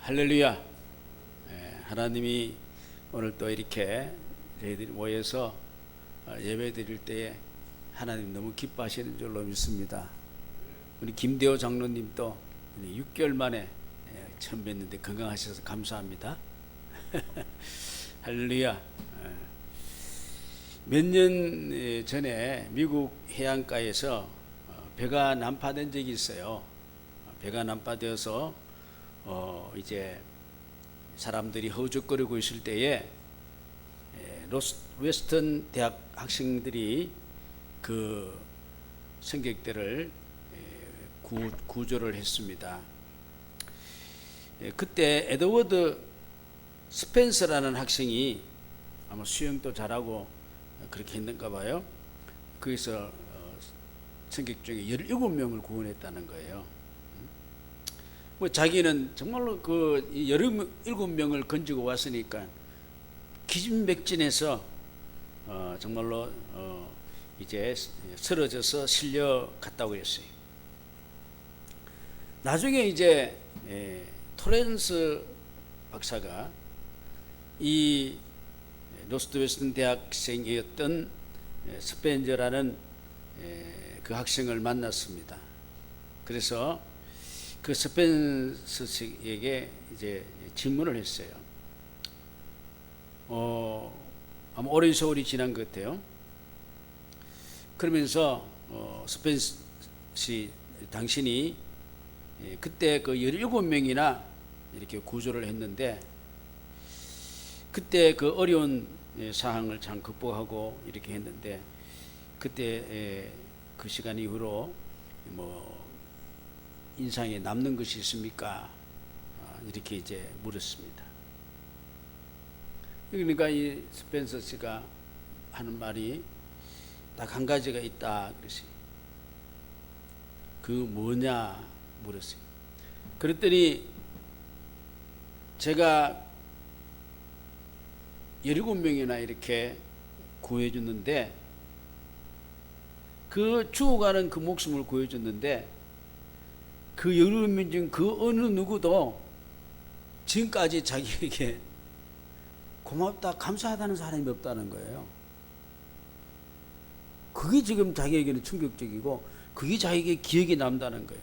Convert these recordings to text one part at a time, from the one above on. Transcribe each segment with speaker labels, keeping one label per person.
Speaker 1: 할렐루야. 하나님이 오늘 또 이렇게 저희들이 모여서 예배 드릴 때에 하나님 너무 기뻐하시는 줄로 믿습니다. 우리 김대호 장로님도 6개월 만에 처음 뵀는데 건강하셔서 감사합니다. 할렐루야. 몇 년 전에 미국 해안가에서 배가 난파된 적이 있어요. 배가 난파되어서 이제 사람들이 허우적거리고 있을 때에 노스웨스턴 대학 학생들이 그 승객들을 구조를 했습니다. 그때 에드워드 스펜서라는 학생이 아마 수영도 잘하고 그렇게 했는가 봐요. 거기서 승객 중에 17명을 구원했다는 거예요. 뭐 자기는 정말로 그 17명을 건지고 왔으니까 기진맥진해서 정말로 이제 쓰러져서 실려 갔다고 했어요. 나중에 이제 토렌스 박사가 이 노스웨스턴 대학생이었던 스펜저라는 그 학생을 만났습니다. 그래서 그 스펜서 씨에게 이제 질문을 했어요. 아마 오랜 세월이 지난 것 같아요. 그러면서 스펜서 씨, 당신이 그때 그 17명이나 이렇게 구조를 했는데 그때 그 어려운 상황을 잘 극복하고 이렇게 했는데 그때 그 시간 이후로 뭐 인상에 남는 것이 있습니까? 이렇게 이제 물었습니다. 그러니까 이 스펜서 씨가 하는 말이 딱 한 가지가 있다 그랬어요. 그 뭐냐 물었어요. 그랬더니 제가 17명이나 이렇게 구해줬는데 그 죽어가는 그 목숨을 구해줬는데 그 17명 중 그 어느 누구도 지금까지 자기에게 고맙다 감사하다는 사람이 없다는 거예요. 그게 지금 자기에게는 충격적이고 그게 자기에게 기억에 남다는 거예요.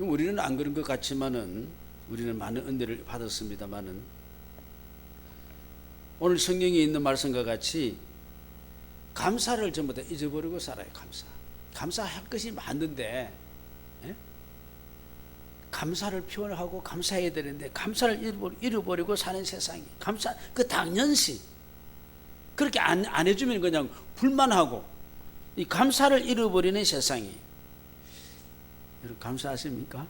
Speaker 1: 우리는 안 그런 것 같지만은 우리는 많은 은혜를 받았습니다만은 오늘 성경에 있는 말씀과 같이 감사를 전부 다 잊어버리고 살아요. 감사할 것이 많은데 감사를 표현하고 감사해야 되는데 감사를 잃어버리고 사는 세상이 감사 그 당연시 그렇게 안 해주면 그냥 불만하고 이 감사를 잃어버리는 세상이. 여러분 감사하십니까?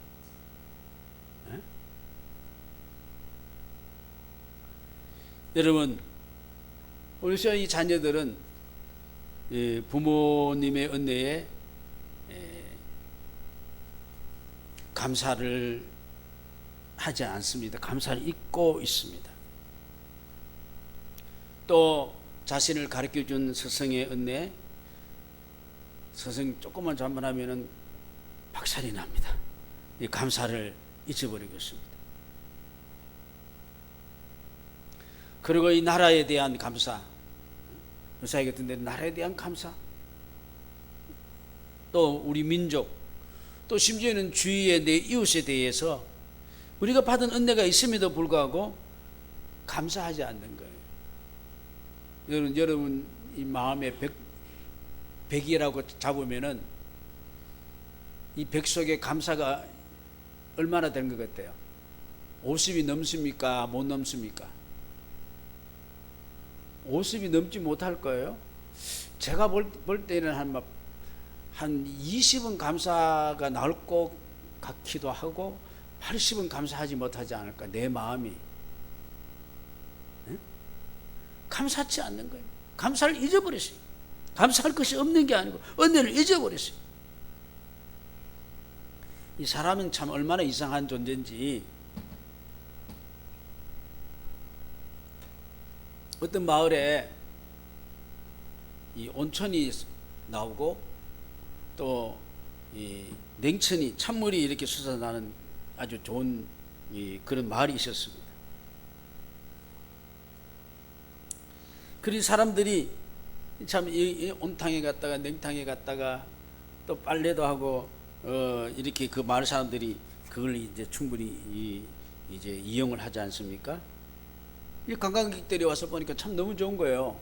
Speaker 1: 여러분 우리 이 자녀들은 부모님의 은혜에 감사를 하지 않습니다. 감사를 잊고 있습니다. 또 자신을 가르쳐준 스승의 은혜, 스승 조금만 잘못하면 박살이 납니다. 이 감사를 잊어버리고 있습니다. 그리고 이 나라에 대한 감사, 의사에 같은 데 나라에 대한 감사, 또 우리 민족, 또 심지어는 주위의 내 이웃에 대해서 우리가 받은 은혜가 있음에도 불구하고 감사하지 않는 거예요. 여러분 이 마음에 100이라고 잡으면은 이 100 속에 감사가 얼마나 된 것 같아요? 50이 넘습니까? 못 넘습니까? 50이 넘지 못할 거예요. 제가 볼 때는 한 20은 감사가 나올 것 같기도 하고 80은 감사하지 못하지 않을까. 내 마음이 감사치 않는 거예요. 감사를 잊어버렸어요. 감사할 것이 없는 게 아니고 은혜를 잊어버렸어요. 이 사람은 참 얼마나 이상한 존재인지. 어떤 마을에 이 온천이 나오고 또 이 냉천이 찬물이 이렇게 솟아나는 아주 좋은 그런 마을이 있었습니다. 그리 사람들이 참 이 온탕에 갔다가 냉탕에 갔다가 또 빨래도 하고 이렇게 그 마을 사람들이 그걸 이제 충분히 이제 이용을 하지 않습니까? 이 관광객들이 와서 보니까 참 너무 좋은 거예요.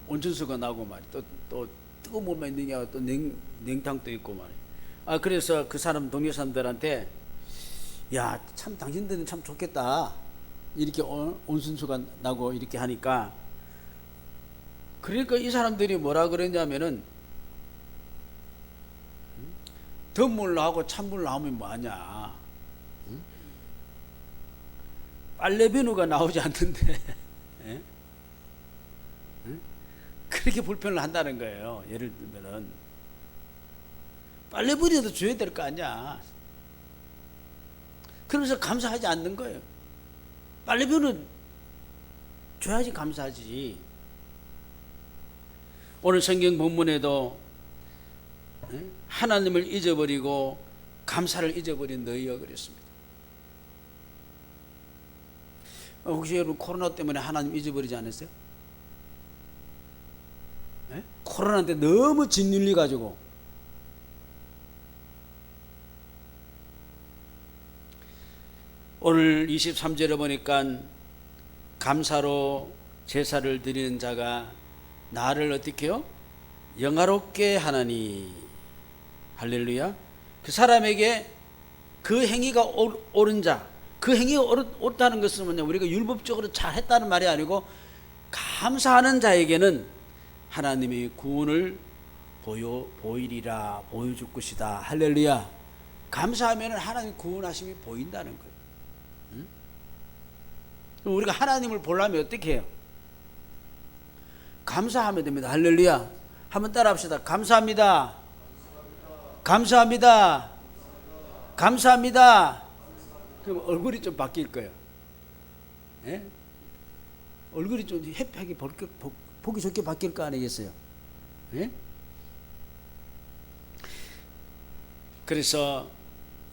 Speaker 1: 온천수가 나고 말이 또 뜨거운 물만 있는 게 아니라 또 냉탕도 있고 말이. 그래서 그 사람 동네 사람들한테 야, 참 당신들은 참 좋겠다. 이렇게 온천수가 나고 이렇게 하니까. 그러니까 이 사람들이 뭐라 그랬냐면은 덤물 나오고 찬물 나오면 뭐하냐. 빨래 비누가 나오지 않는데 그렇게 불편을 한다는 거예요. 예를 들면은 빨래 비누도 줘야 될 거 아니야. 그러면서 감사하지 않는 거예요. 빨래 비누 줘야지 감사하지. 오늘 성경 본문에도 하나님을 잊어버리고 감사를 잊어버린 너희여 그랬습니다. 혹시 여러분 코로나 때문에 하나님 잊어버리지 않았어요? 코로나 때 너무 짓눌려 가지고 오늘 23절에 보니까 감사로 제사를 드리는 자가 나를 어떻게 해요? 영화롭게 하나니. 할렐루야. 그 사람에게 그 행위가 옳은 자, 그 행위가 옳다는 것은 뭐냐, 우리가 율법적으로 잘했다는 말이 아니고 감사하는 자에게는 하나님의 구원을 보이리라, 보여줄 것이다. 할렐루야. 감사하면 하나님 구원하심이 보인다는 거예요. 우리가 하나님을 보려면 어떻게 해요? 감사하면 됩니다. 할렐루야. 한번 따라 합시다. 감사합니다. 감사합니다. 감사합니다. 그럼 얼굴이 좀 바뀔 거예요. 예? 얼굴이 좀 해피하게 보기 좋게 바뀔 거 아니겠어요? 예? 그래서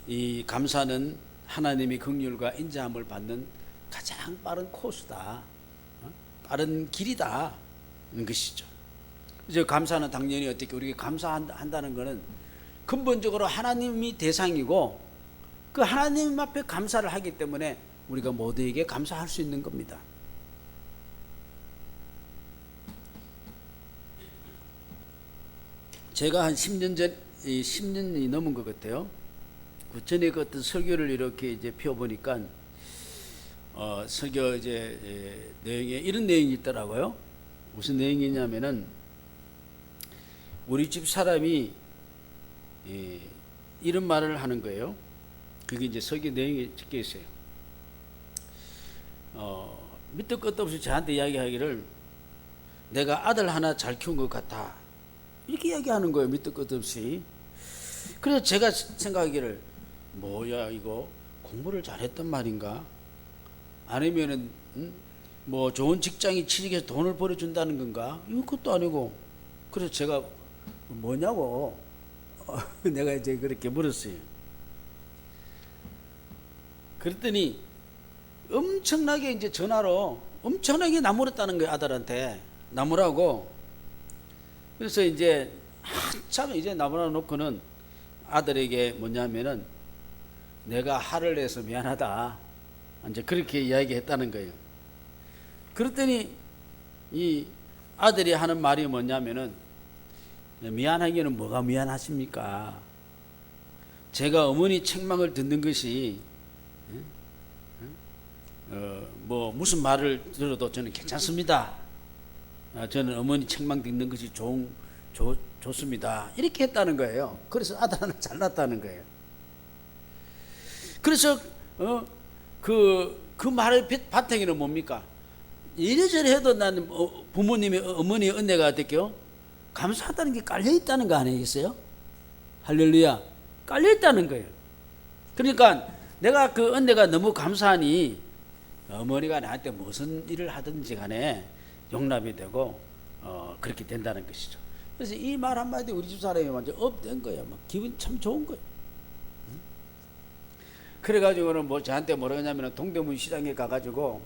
Speaker 1: 이 감사는 하나님의 긍휼과 인자함을 받는 가장 빠른 코스다. 빠른 길이다. 것이죠. 이제 감사는 당연히 어떻게 우리가 감사한다는 것은 근본적으로 하나님이 대상이고 그 하나님 앞에 감사를 하기 때문에 우리가 모두에게 감사할 수 있는 겁니다. 제가 한 10년이 넘은 것 같아요. 그 전에 그 어떤 설교를 이렇게 이제 펴보니까 설교 이제 내용에 이런 내용이 있더라고요. 무슨 내용이냐면은 우리 집 사람이 이런 말을 하는 거예요. 그게 이제 설교 내용에 적혀 있어요. 밑도 끝도 없이 저한테 이야기하기를 내가 아들 하나 잘 키운 것 같아. 이렇게 이야기하는 거예요. 밑도 끝도 없이. 그래서 제가 생각하기를 뭐야 이거 공부를 잘했단 말인가? 아니면은 뭐 좋은 직장이 취직해서 돈을 벌어준다는 건가? 이것도 아니고. 그래서 제가 뭐냐고 내가 이제 그렇게 물었어요. 그랬더니 엄청나게 이제 전화로 엄청나게 나무랬다는 거예요. 아들한테 나무라고. 그래서 이제 한참 이제 나무라 놓고는 아들에게 뭐냐면은 내가 화를 내서 미안하다. 이제 그렇게 이야기했다는 거예요. 그랬더니 이 아들이 하는 말이 뭐냐면은 미안하기는 뭐가 미안하십니까? 제가 어머니 책망을 듣는 것이 뭐 무슨 말을 들어도 저는 괜찮습니다. 저는 어머니 책망 듣는 것이 좋습니다. 이렇게 했다는 거예요. 그래서 아들 하나 잘났다는 거예요. 그래서 그 말의 바탕에는 뭡니까? 이래저래 해도 나는 부모님의 어머니의 은혜가 어떻게요? 감사하다는 게 깔려있다는 거 아니겠어요? 할렐루야. 깔려있다는 거예요. 그러니까 내가 그 은혜가 너무 감사하니 어머니가 나한테 무슨 일을 하든지 간에 용납이 되고 그렇게 된다는 것이죠. 그래서 이 말 한마디 우리 집사람이 완전 업된 거예요. 막 기분 참 좋은 거예요. 그래가지고는 뭐 저한테 뭐라 하냐면 동대문 시장에 가가지고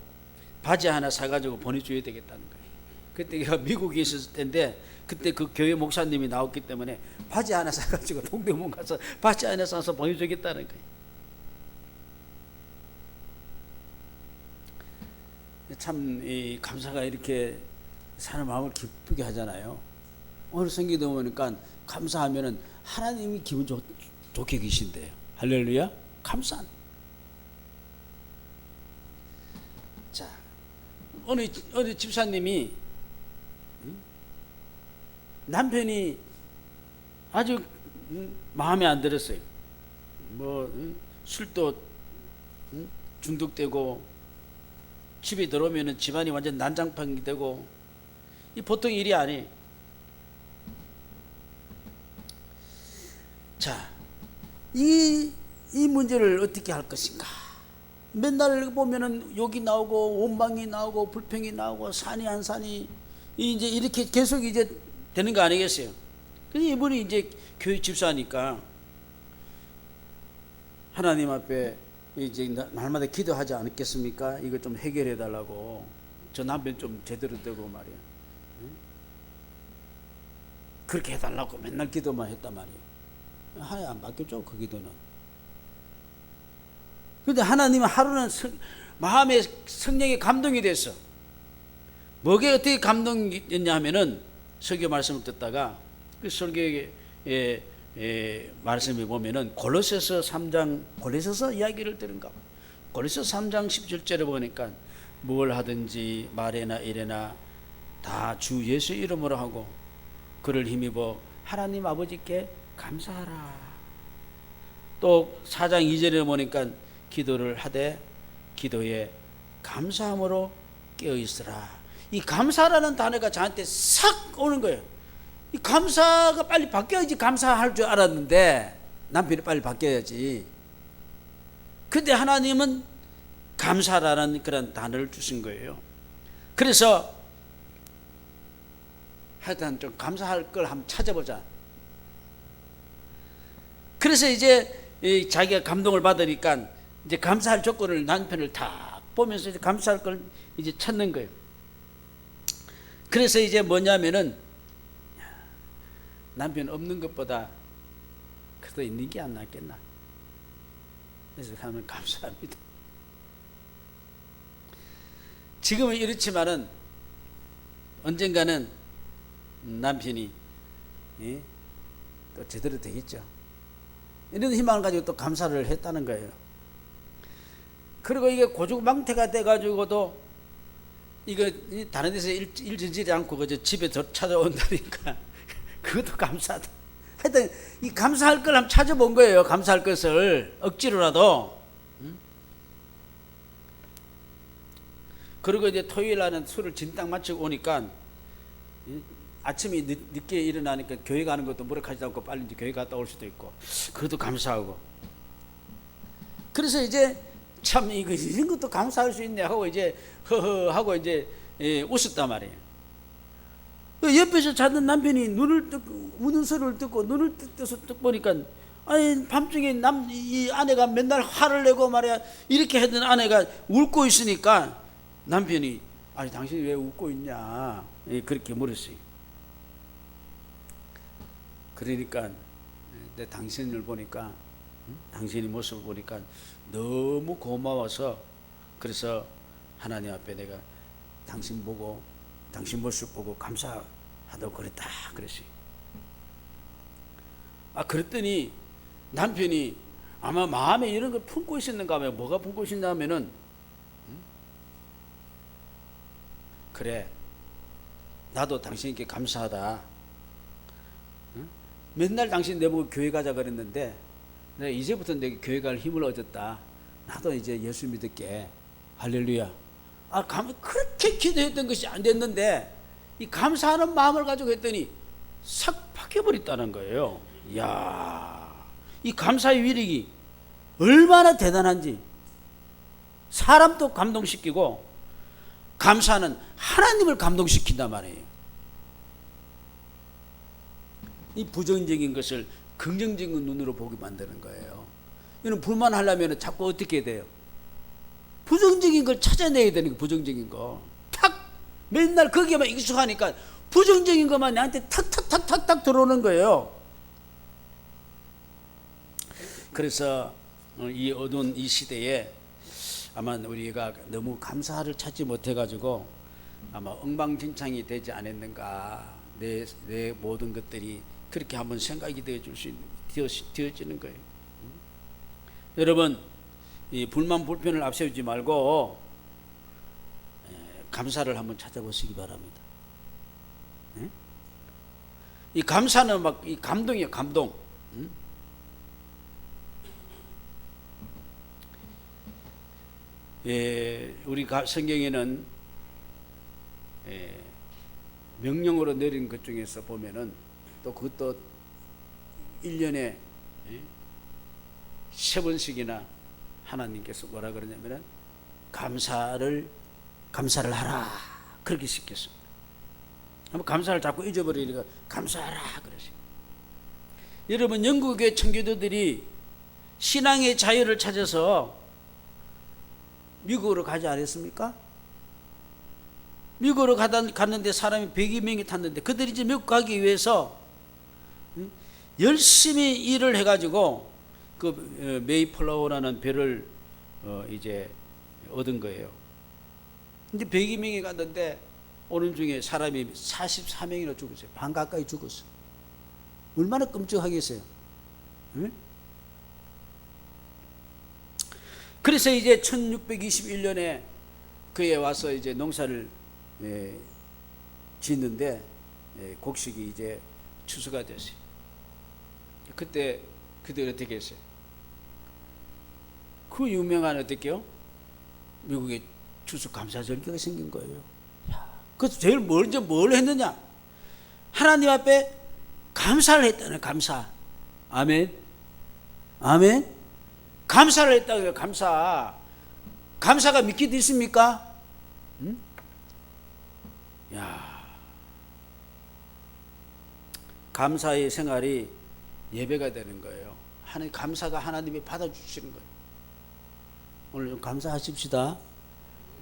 Speaker 1: 바지 하나 사가지고 보내줘야 되겠다는 거예요. 그때 제가 미국에 있었을 때인데 그때 그 교회 목사님이 나왔기 때문에 바지 하나 사가지고 동대문 가서 바지 하나 사서 보내주겠다는 거예요. 참 이 감사가 이렇게 사람 마음을 기쁘게 하잖아요. 오늘 성경에 보니까 감사하면은 하나님이 기분 좋게 계신대요. 할렐루야. 감사. 자, 어느 집사님이 남편이 아주 마음에 안 들었어요. 뭐 술도 중독되고 집에 들어오면은 집안이 완전 난장판이 되고 이 보통 일이 아니에요. 자, 이 문제를 어떻게 할 것인가? 맨날 보면은 욕이 나오고 원망이 나오고 불평이 나오고 산이 한 산이 이제 이렇게 계속 이제 되는 거 아니겠어요? 근데 이분이 이제 교회 집사니까 하나님 앞에 이제 날마다 기도하지 않겠습니까? 이거 좀 해결해 달라고. 저 남편 좀 제대로 되고 말이야. 그렇게 해달라고 맨날 기도만 했단 말이에요. 하나님 안 바뀌었죠, 그 기도는. 근데 하나님은 하루는 마음의 성령의 감동이 됐어. 뭐게 어떻게 감동이었냐 하면은 설교 말씀을 듣다가 그 설교의 말씀에 보면은 골로새서 3장 골로새서 이야기를 들은가. 골로새서 3장 17절에 보니까 뭘 하든지 말에나 일에나 다 주 예수 이름으로 하고 그를 힘입어 하나님 아버지께 감사하라. 또 4장 2절에 보니까 기도를 하되 기도에 감사함으로 깨어있으라. 이 감사라는 단어가 저한테 싹 오는 거예요. 이 감사가 빨리 바뀌어야지 감사할 줄 알았는데 남편이 빨리 바뀌어야지. 근데 하나님은 감사라는 그런 단어를 주신 거예요. 그래서 하여튼 좀 감사할 걸 한번 찾아보자. 그래서 이제 자기가 감동을 받으니까 이제 감사할 조건을 남편을 다 보면서 이제 감사할 걸 이제 찾는 거예요. 그래서 이제 뭐냐면은 남편 없는 것보다 그래도 있는 게 안 낫겠나. 그래서 하면 감사합니다. 지금은 이렇지만은 언젠가는 남편이 또 제대로 되겠죠. 이런 희망을 가지고 또 감사를 했다는 거예요. 그리고 이게 고주망태가 돼가지고도 이거 다른 데서 일지지 않고 그저 집에 찾아온다니까 그것도 감사하다. 하여튼 이 감사할 걸 한번 찾아본 거예요. 감사할 것을 억지로라도. 그리고 이제 토요일 날은 술을 진딱 마치고 오니까 아침에 늦게 일어나니까 교회 가는 것도 무력하지 않고 빨리 이제 교회 갔다 올 수도 있고 그것도 감사하고. 그래서 이제 참 이런 것도 감사할 수 있네 하고 이제 허허 하고 이제 웃었단 말이에요. 옆에서 자던 남편이 눈을 뜨고 우는 소리를 듣고 눈을 떠서 보니까 아니 밤중에 이 아내가 맨날 화를 내고 말이야 이렇게 하던 아내가 울고 있으니까 남편이 아니 당신이 왜 웃고 있냐 그렇게 물었어요. 그러니까 내 당신을 보니까 당신의 모습을 보니까 너무 고마워서 그래서 하나님 앞에 내가 당신 보고 당신 모습 보고 감사하다고 그랬다 그랬어요. 그랬더니 남편이 아마 마음에 이런 걸 품고 있었는가 하면 뭐가 품고 있었나 하면은 그래 나도 당신께 감사하다. 맨날 당신 내보고 교회 가자 그랬는데 내가 이제부터 내가 교회 갈 힘을 얻었다. 나도 이제 예수 믿을게. 할렐루야. 그렇게 기도했던 것이 안 됐는데 이 감사하는 마음을 가지고 했더니 싹 바뀌어버렸다는 거예요. 이야, 이 감사의 위력이 얼마나 대단한지. 사람도 감동시키고 감사는 하나님을 감동시킨단 말이에요. 이 부정적인 것을 긍정적인 눈으로 보게 만드는 거예요. 이는 불만하려면 자꾸 어떻게 돼요? 부정적인 걸 찾아내야 되는 거. 부정적인 거 탁 맨날 거기에만 익숙하니까 부정적인 것만 나한테 탁탁탁탁탁 들어오는 거예요. 그래서 이 어두운 이 시대에 아마 우리가 너무 감사를 찾지 못해가지고 아마 엉망진창이 되지 않았는가. 내 모든 것들이 그렇게 한번 생각이 되어지는 거예요. 여러분, 이 불만 불편을 앞세우지 말고 감사를 한번 찾아보시기 바랍니다. 이 감사는 막 이 감동이에요. 감동. 우리 성경에는 명령으로 내린 것 중에서 보면은 또 그것도 1년에 3번씩이나 하나님께서 뭐라 그러냐면은 감사를 하라 그렇게 시켰습니다. 한번 감사를 자꾸 잊어버리니까 감사하라 그러시. 여러분, 영국의 청교도들이 신앙의 자유를 찾아서 미국으로 가지 않았습니까? 미국으로 갔는데 사람이 100여 명이 탔는데 그들이 이제 미국 가기 위해서 열심히 일을 해가지고 그 메이플라워라는 별을 이제 얻은 거예요. 근데 100여 명이 갔는데 오는 중에 사람이 44명이나 죽었어요. 반 가까이 죽었어요. 얼마나 끔찍하겠어요. 응? 그래서 이제 1621년에 그에 와서 이제 농사를 짓는데 곡식이 이제 추수가 됐어요. 그때 그들 어떻게 했어요? 그 유명한 어떻게요? 미국의 추수감사절기가 생긴 거예요. 그래서 제일 먼저 뭘 했느냐? 하나님 앞에 감사를 했다는 감사. 아멘. 아멘. 감사를 했다고요. 감사. 감사가 믿기도 있습니까? 응? 야, 감사의 생활이 예배가 되는 거예요. 하나님 감사가 하나님이 받아주시는 거예요. 오늘 좀 감사하십시다.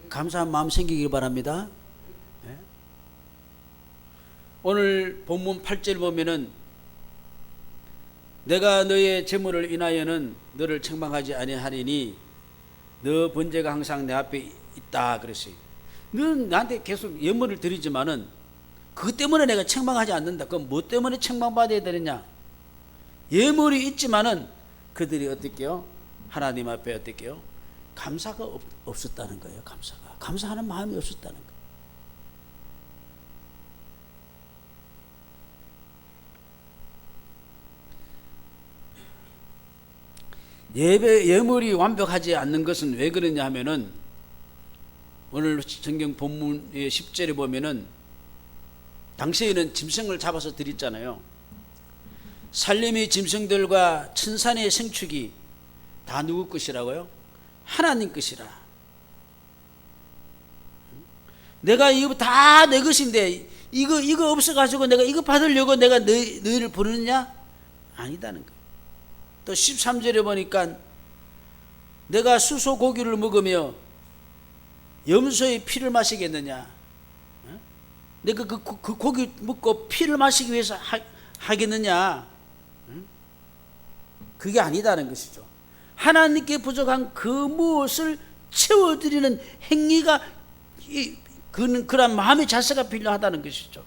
Speaker 1: 감사한 마음 생기길 바랍니다. 네? 오늘 본문 8절 보면은 내가 너의 재물을 인하여는 너를 책망하지 아니하리니 너 번제가 항상 내 앞에 있다 그랬어요. 너는 나한테 계속 예물을 드리지만은 그것 때문에 내가 책망하지 않는다. 그럼 뭐 때문에 책망받아야 되느냐? 예물이 있지만은 그들이 어떻게요? 하나님 앞에 어떻게요? 감사가 없었다는 거예요. 감사하는 마음이 없었다는 거예요. 예물이 완벽하지 않는 것은 왜 그러냐 하면은 오늘 성경 본문의 10절에 보면은 당시에는 짐승을 잡아서 드렸잖아요. 살림의 짐승들과 천산의 생축이 다 누구 것이라고요? 하나님 것이라. 내가 이거 다 내 것인데 이거 없어가지고 내가 이거 받으려고 내가 너희를 부르느냐? 아니다는 거예요. 또 13절에 보니까 내가 수소 고기를 먹으며 염소의 피를 마시겠느냐? 내가 그 고기 먹고 피를 마시기 위해서 하겠느냐? 그게 아니다는 것이죠. 하나님께 부족한 그 무엇을 채워드리는 행위가 그런 마음의 자세가 필요하다는 것이죠.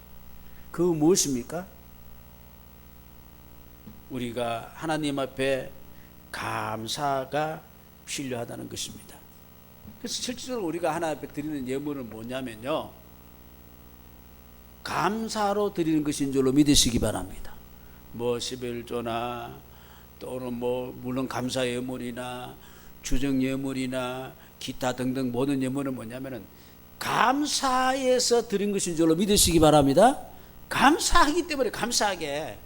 Speaker 1: 그 무엇입니까? 우리가 하나님 앞에 감사가 필요하다는 것입니다. 그래서 실질적으로 우리가 하나님 앞에 드리는 예물은 뭐냐면요, 감사로 드리는 것인 줄로 믿으시기 바랍니다. 뭐 11조나 또는 뭐 물론 감사 예물이나 주정 예물이나 기타 등등 모든 예물은 뭐냐면은 감사해서 드린 것인 줄로 믿으시기 바랍니다. 감사하기 때문에 감사하게.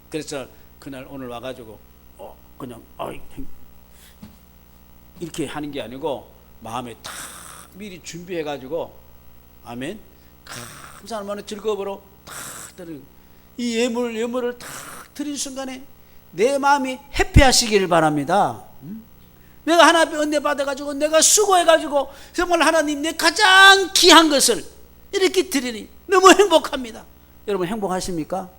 Speaker 1: 그래서 그날 오늘 와가지고 그냥 이렇게 하는 게 아니고 마음에 탁 미리 준비해가지고 아멘 감사하는 마음에 즐거움으로 탁 드리는 이 예물을 탁 딱 드린 순간에 내 마음이 해피하시기를 바랍니다. 내가 하나님의 은혜 받아가지고 내가 수고해가지고 정말 하나님 내 가장 귀한 것을 이렇게 드리니 너무 행복합니다. 여러분 행복하십니까?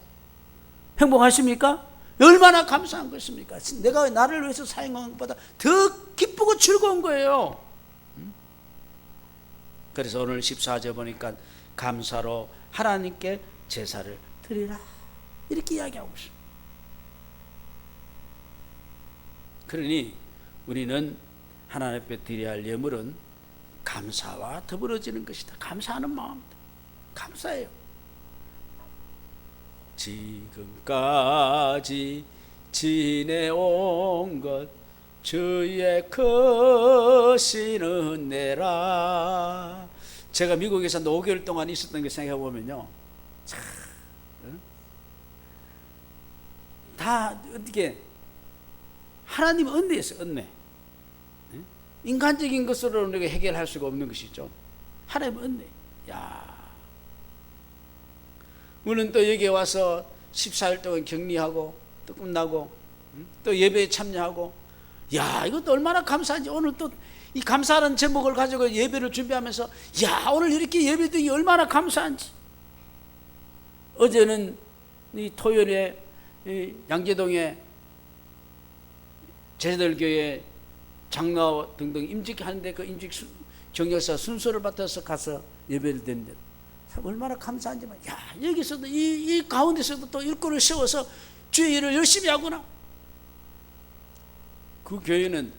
Speaker 1: 행복하십니까? 얼마나 감사한 것입니까? 내가 나를 위해서 사용한 것보다 더 기쁘고 즐거운 거예요. 그래서 오늘 14절 보니까 감사로 하나님께 제사를 드리라 이렇게 이야기하고 있습니다. 그러니 우리는 하나님 앞에 드려야 할 예물은 감사와 더불어지는 것이다. 감사하는 마음이다. 감사해요. 지금까지 지내온 것 주의 크신 은혜라. 제가 미국에서 5개월 동안 있었던 게 생각해보면요, 참, 다 어떻게 하나님 은혜였어요. 은혜. 인간적인 것으로 우리가 해결할 수가 없는 것이죠. 하나님 은혜. 야, 우리는 또 여기에 와서 14일 동안 격리하고 또 끝나고 또 예배에 참여하고, 야, 이것도 얼마나 감사한지. 오늘 또 이 감사하는 제목을 가지고 예배를 준비하면서, 야, 오늘 이렇게 예배드리기 얼마나 감사한지. 어제는 이 토요일에 이 양재동에 제자들교회 장로 등등 임직하는데 그 임직 경력사 순서를 맡아서 가서 예배를 드리는데 얼마나 감사한지. 야, 여기서도 이 가운데서도 또 일꾼을 세워서 주의 일을 열심히 하구나. 그 교회는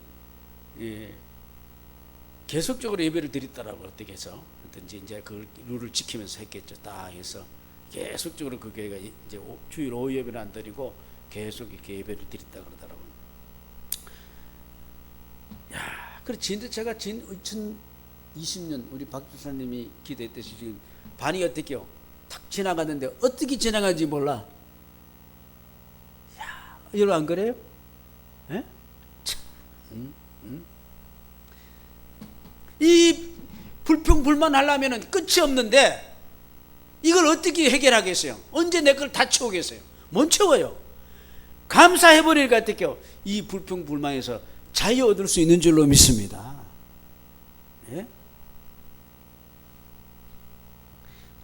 Speaker 1: 계속적으로 예배를 드렸다라고 어떻게 해서 어떤지 이제 그 룰을 지키면서 했겠죠. 딱 해서 계속적으로 그 교회가 이제 주일 오후 예배를 안 드리고 계속 이렇게 예배를 드렸다 그러더라고요. 야, 그래 진짜 제가 2020년 우리 박 주사님이 기도했듯이 지금 반이 어떻게요? 탁 지나갔는데 어떻게 지나가는지 몰라. 야, 여러분 안 그래요? 예? 참, 이 불평불만 하려면은 끝이 없는데 이걸 어떻게 해결하겠어요? 언제 내 걸 다 채우겠어요? 못 채워요. 감사해버리니까 어떻게요? 이 불평불만에서 자유 얻을 수 있는 줄로 믿습니다. 예?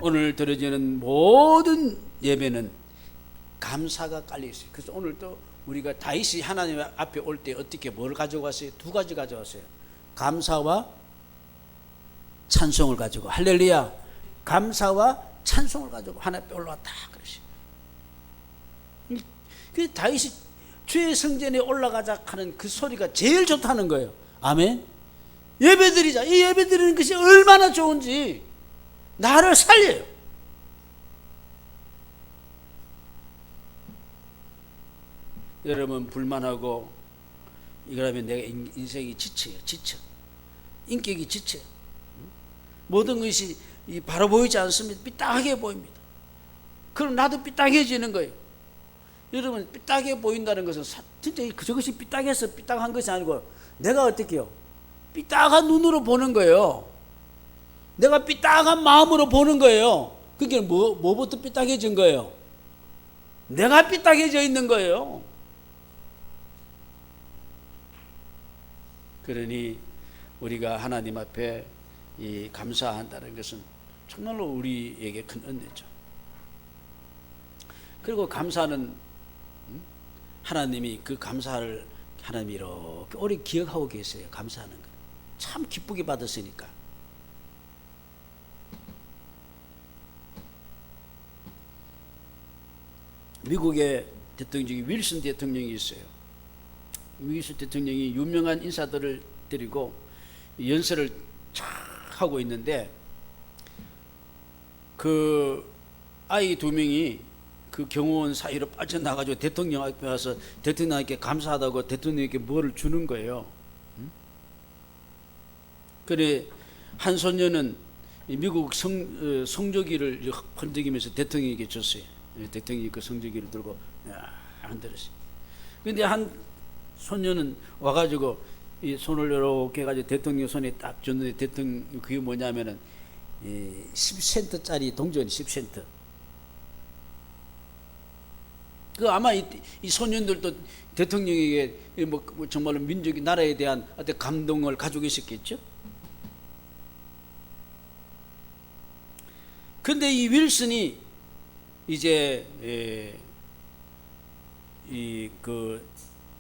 Speaker 1: 오늘 드려지는 모든 예배는 감사가 깔려 있어요. 그래서 오늘 또 우리가 다윗이 하나님 앞에 올 때 어떻게 뭘 가져갔어요? 두 가지 가져왔어요. 감사와 찬송을 가지고, 할렐루야, 감사와 찬송을 가지고 하나님 앞에 올라왔다 그러시. 그 다윗이 주의 성전에 올라가자 하는 그 소리가 제일 좋다는 거예요. 아멘. 예배드리자. 이 예배드리는 것이 얼마나 좋은지 나를 살려요. 여러분 불만하고 이거라면 내가 인생이 지쳐. 인격이 지쳐. 모든 것이 바로 보이지 않습니다. 삐딱하게 보입니다. 그럼 나도 삐딱해지는 거예요. 여러분 삐딱해 보인다는 것은 진짜 저것이 삐딱해서 삐딱한 것이 아니고 내가 어떻게 해요? 삐딱한 눈으로 보는 거예요. 내가 삐딱한 마음으로 보는 거예요. 그게 뭐부터 삐딱해진 거예요? 내가 삐딱해져 있는 거예요. 그러니 우리가 하나님 앞에 이 감사한다는 것은 정말로 우리에게 큰 은혜죠. 그리고 감사는 하나님이 그 감사를 하나님이 이렇게 오래 기억하고 계세요. 감사하는 거 참 기쁘게 받았으니까. 미국의 대통령 중에 윌슨 대통령이 있어요. 윌슨 대통령이 유명한 인사들을 데리고 연설을 쫙 하고 있는데 그 아이 2명이 그 경호원 사이로 빠져나가지고 대통령 앞에 와서 대통령에게 감사하다고 대통령에게 뭐를 주는 거예요. 그래 한 소녀는 미국 성조기를 흔들기면서 대통령에게 줬어요. 대통령이 그 성조기를 들고 흔들었어요. 근데 한 소녀는 와가지고 이 손을 이렇게 해가지고 대통령 손에 딱 줬는데 대통령 그게 뭐냐면은 10센트짜리 동전 10센트. 그 아마 이 소년들도 대통령에게 뭐 정말로 민족이 나라에 대한 어떤 감동을 가지고 있었겠죠. 근데 이 윌슨이 이제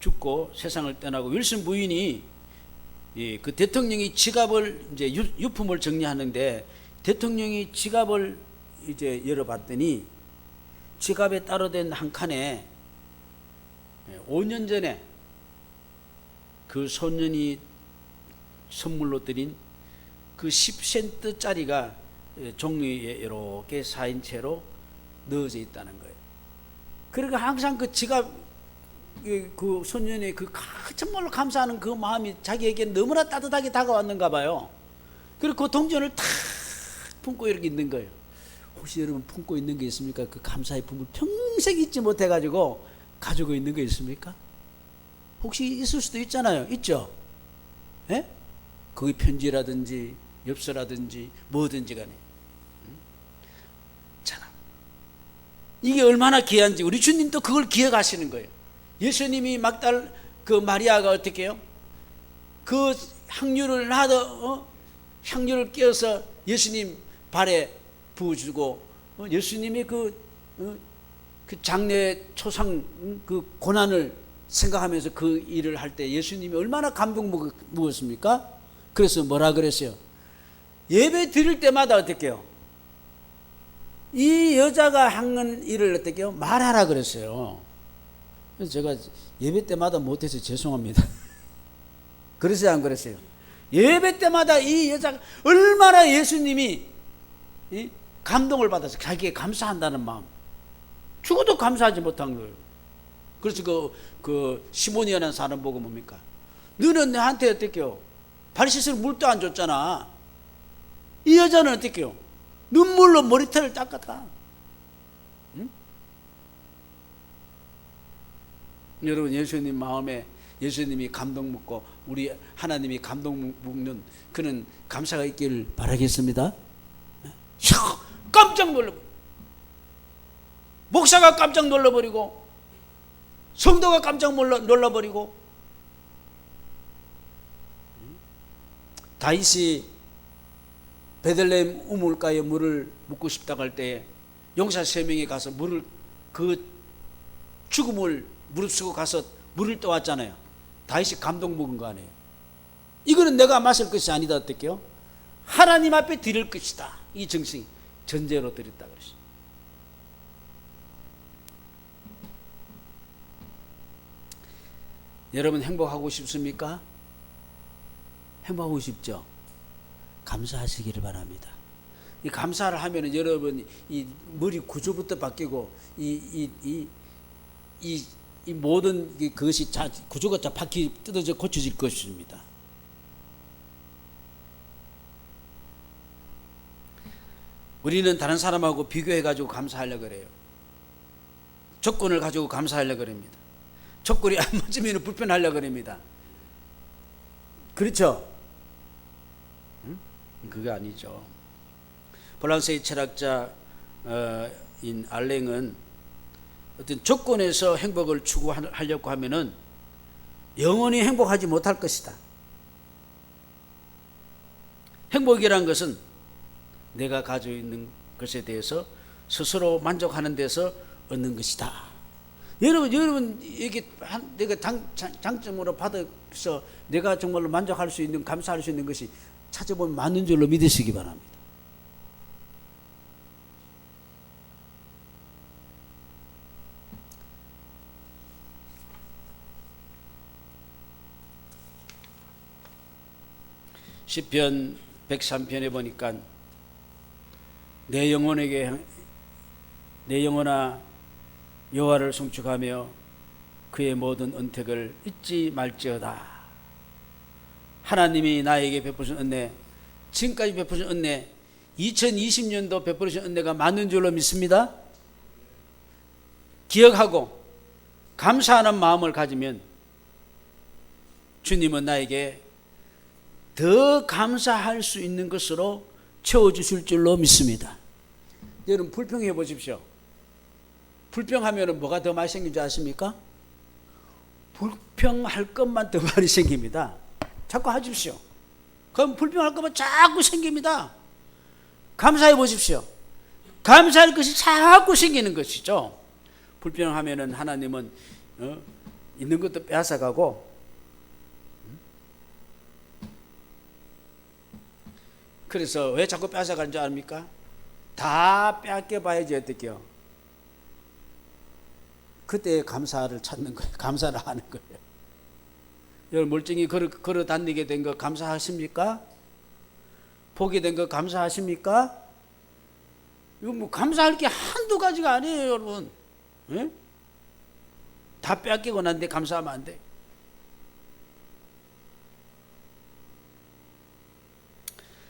Speaker 1: 죽고 세상을 떠나고 윌슨 부인이 그 대통령이 지갑을 이제 유품을 정리하는데 대통령이 지갑을 이제 열어봤더니 지갑에 따로 된 한 칸에 5년 전에 그 소년이 선물로 드린 그 10센트짜리가 종이에 이렇게 쌓인 채로 넣어져 있다는 거예요. 그러니까 항상 그 지갑 그 소년의 그 정말로 감사하는 그 마음이 자기에게 너무나 따뜻하게 다가왔는가 봐요. 그리고 그 동전을 탁 품고 이렇게 있는 거예요. 혹시 여러분 품고 있는 게 있습니까? 그 감사의 품을 평생 잊지 못해가지고 가지고 있는 게 있습니까? 혹시 있을 수도 있잖아요. 있죠? 예? 거기 편지라든지 엽서라든지 뭐든지 간에. 자, 이게 얼마나 귀한지 우리 주님도 그걸 기억하시는 거예요. 예수님이 막달 그 마리아가 어떻게 해요? 그 향유를 향유를 끼워서 예수님 발에 부어주고 예수님이 그 장례 초상 그 고난을 생각하면서 그 일을 할 때 예수님이 얼마나 감동 먹었습니까? 그래서 뭐라 그랬어요? 예배 드릴 때마다 어떻게 해요? 이 여자가 하는 일을 어떻게 해요? 말하라 그랬어요. 그래서 제가 예배 때마다 못해서 죄송합니다. 그랬어요, 안 그랬어요? 예배 때마다 이 여자가 얼마나 예수님이 감동을 받아서 자기에 감사한다는 마음, 죽어도 감사하지 못한 거예요. 그래서 그 시몬이라는 사람 보고 뭡니까? 너는 나한테 어떻게 해요? 발 씻을 물도 안 줬잖아. 이 여자는 어떻게 해요? 눈물로 머리털을 닦았다. 응? 여러분, 예수님 마음에 예수님이 감동 먹고 우리 하나님이 감동 먹는 그런 감사가 있기를 바라겠습니다. 깜짝 놀라버리고 목사가 깜짝 놀라버리고 성도가 깜짝 놀라버리고 다윗이 베들레헴 우물가에 물을 묻고 싶다고 할 때 용사 3명이 가서 물을 그 죽음을 무릅쓰고 가서 물을 떠왔잖아요. 다윗이 감동 먹은 거 아니에요. 이거는 내가 마실 것이 아니다 어떻게요? 하나님 앞에 드릴 것이다. 이 정신 전제로 드렸다 그랬어요. 여러분 행복하고 싶습니까? 행복하고 싶죠? 감사하시기를 바랍니다. 이 감사를 하면은 여러분 이 머리 구조부터 바뀌고 이 모든 그것이 구조가 다 뜯어져 고쳐질 것입니다. 우리는 다른 사람하고 비교해가지고 감사하려고 그래요. 조건을 가지고 감사하려고 합니다. 조건이 안 맞으면 불편하려고 합니다. 그렇죠? 응? 그게 아니죠. 프랑스의 철학자인 알랭은 어떤 조건에서 행복을 추구하려고 하면은 영원히 행복하지 못할 것이다. 행복이란 것은 내가 가지고 있는 것에 대해서 스스로 만족하는 데서 얻는 것이다. 여러분 이게 내가 장점으로 받아서 내가 정말로 만족할 수 있는, 감사할 수 있는 것이 찾아보면 맞는 줄로 믿으시기 바랍니다. 시편 103편에 보니까 내 영혼아 여호와를 송축하며 그의 모든 은택을 잊지 말지어다. 하나님이 나에게 베푸신 은혜, 지금까지 베푸신 은혜, 2020년도 베푸신 은혜가 많은 줄로 믿습니다. 기억하고 감사하는 마음을 가지면 주님은 나에게 더 감사할 수 있는 것으로 채워주실 줄로 믿습니다. 여러분 불평해 보십시오. 불평하면 뭐가 더 많이 생긴 줄 아십니까? 불평할 것만 더 많이 생깁니다. 자꾸 하십시오. 그럼 불평할 것만 자꾸 생깁니다. 감사해 보십시오. 감사할 것이 자꾸 생기는 것이죠. 불평하면은 하나님은 있는 것도 빼앗아가고, 그래서 왜 자꾸 빼앗아가는 줄 압니까? 다 빼앗겨봐야지 어떡해요? 그때 감사를 찾는 거예요. 감사를 하는 거예요. 여러분 멀쩡히 걸어 다니게 된 거 감사하십니까? 보게 된 거 감사하십니까? 이거 뭐 감사할 게 한두 가지가 아니에요, 여러분. 예? 다 빼앗기고 난데 감사하면 안 돼.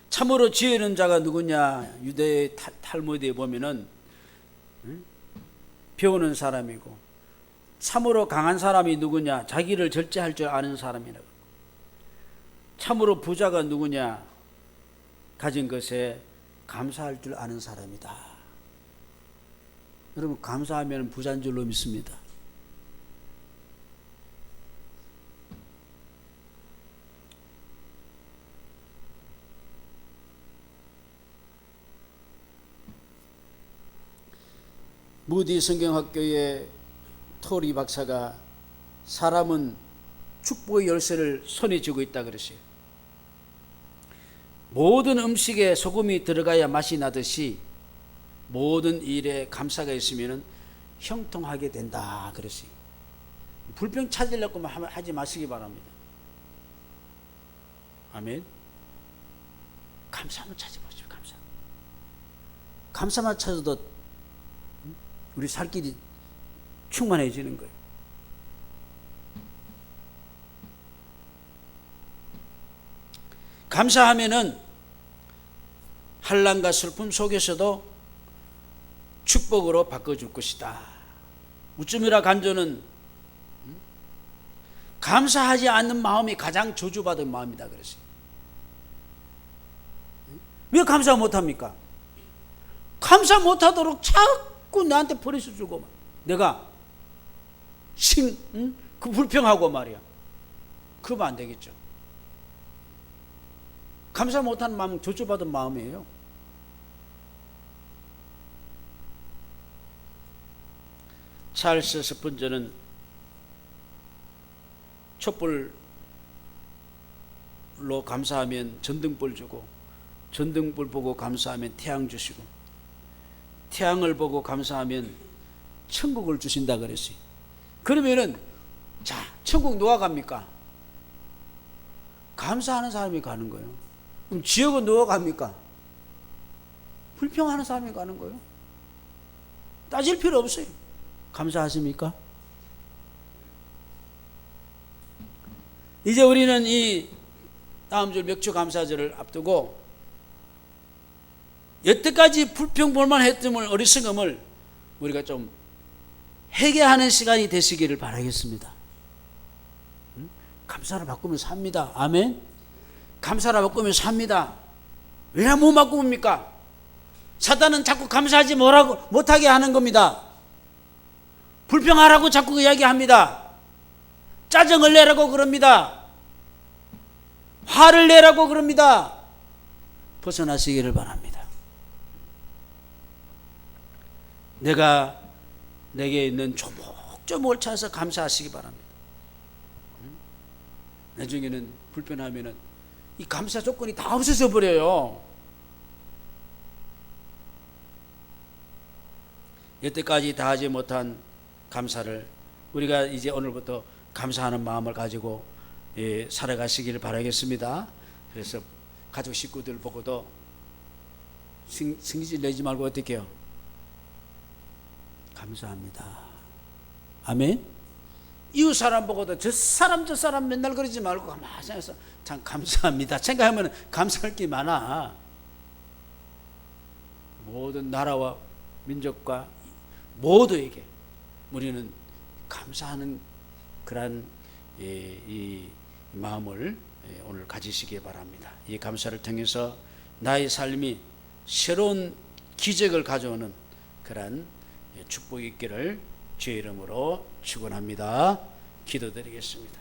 Speaker 1: 참으로 지혜 있는 자가 누구냐? 유대 탈무드에 보면은 배우는 사람이고, 참으로 강한 사람이 누구냐? 자기를 절제할 줄 아는 사람이라고. 참으로 부자가 누구냐? 가진 것에 감사할 줄 아는 사람이다. 여러분 감사하면 부자인 줄로 믿습니다. 무디 성경학교의 토리 박사가 사람은 축복의 열쇠를 손에 쥐고 있다 그랬어요. 모든 음식에 소금이 들어가야 맛이 나듯이 모든 일에 감사가 있으면 형통하게 된다 그랬어요. 불평 찾으려고 하지 마시기 바랍니다. 아멘. 감사만 찾아보십시오. 감사만 찾아도 우리 살 길이 충만해지는 거예요. 감사하면은 한란과 슬픔 속에서도 축복으로 바꿔줄 것이다. 우쯤이라 간조는 감사하지 않는 마음이 가장 저주받은 마음이다 그랬어요. 왜 감사 못합니까? 감사 못하도록 자꾸 나한테 버릇을 주고 내가 그 불평하고 말이야. 그러면 안 되겠죠. 감사 못하는 마음은 저주받은 마음이에요. 찰스 스푼저는 촛불로 감사하면 전등불 주고, 전등불 보고 감사하면 태양 주시고, 태양을 보고 감사하면 천국을 주신다 그랬어요. 그러면은 자, 천국 누가 갑니까? 감사하는 사람이 가는 거예요. 그럼 지옥은 누가 갑니까? 불평하는 사람이 가는 거예요. 따질 필요 없어요. 감사하십니까? 이제 우리는 이 다음 주 명주 감사절을 앞두고 여태까지 불평 볼만했던 어리석음을 우리가 좀 회개하는 시간이 되시기를 바라겠습니다. 감사를 바꾸면 삽니다. 아멘. 감사를 바꾸면 삽니다. 왜 못 바꿉니까? 사단은 자꾸 감사하지 못하게 하는 겁니다. 불평하라고 자꾸 이야기합니다. 짜증을 내라고 그럽니다. 화를 내라고 그럽니다. 벗어나시기를 바랍니다. 내게 있는 조목조목을 찾아서 감사하시기 바랍니다. 나중에는 불편하면은 이 감사 조건이 다 없어져 버려요. 여태까지 다 하지 못한 감사를 우리가 이제 오늘부터 감사하는 마음을 가지고 살아가시기를 바라겠습니다. 그래서 가족 식구들 보고도 승질 내지 말고 어떻게 해요? 감사합니다. 아멘. 이웃 사람 보고도 저 사람 맨날 그러지 말고 가만히 생각해서 참 감사합니다. 생각하면 감사할 게 많아. 모든 나라와 민족과 모두에게 우리는 감사하는 그러한 이 마음을 오늘 가지시기 바랍니다. 이 감사를 통해서 나의 삶이 새로운 기적을 가져오는 그러한 축복이 있기를 주의 이름으로 축원합니다. 기도드리겠습니다.